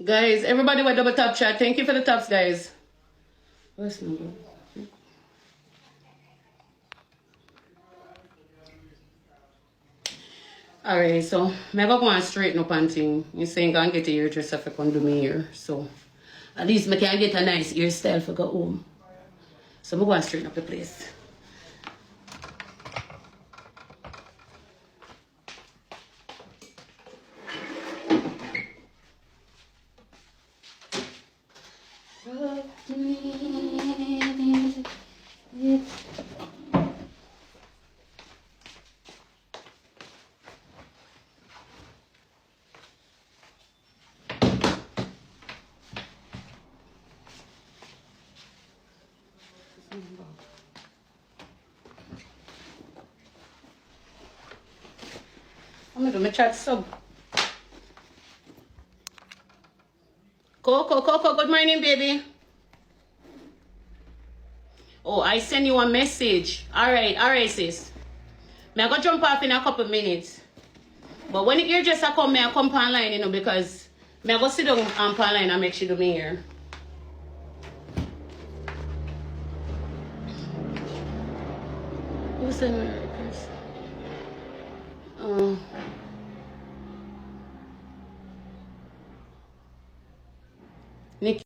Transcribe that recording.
Guys, everybody with double tap chat. Thank you for the taps, guys. Where's number? Alright, so I'm going to straighten up and thing. You saying I can get a hairdresser if I can do me hair. So at least I can get a nice hairstyle for go home. So I'm going to straighten up the place. I'm going to do my chat sub. Coco, good morning, baby. Oh, I send you a message. Alright, sis. I'm going to jump off in a couple minutes. But when you're just come, I come online, you know, because I'm going to sit down online and make sure do me here. Who's in Americans? Nikki.